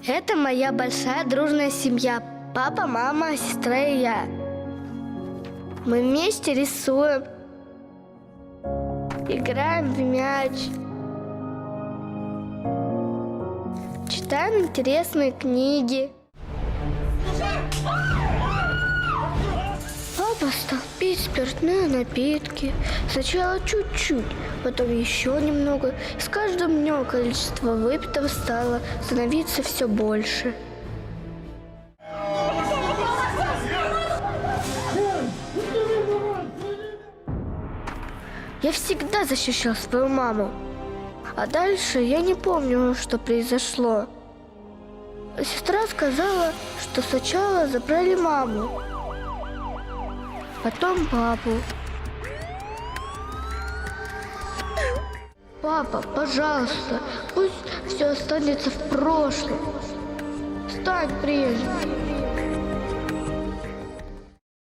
Это моя большая дружная семья. Папа, мама, сестра и я. Мы вместе рисуем, играем в мяч, читаем интересные книги. Папа стал пить спиртные напитки. Сначала чуть-чуть, потом еще немного. С каждым днем количество выпитого стало становиться все больше. Я всегда защищал свою маму. А дальше я не помню, что произошло. Сестра сказала, что сначала забрали маму, потом папу. Папа, пожалуйста, пусть все останется в прошлом. Стань прежним.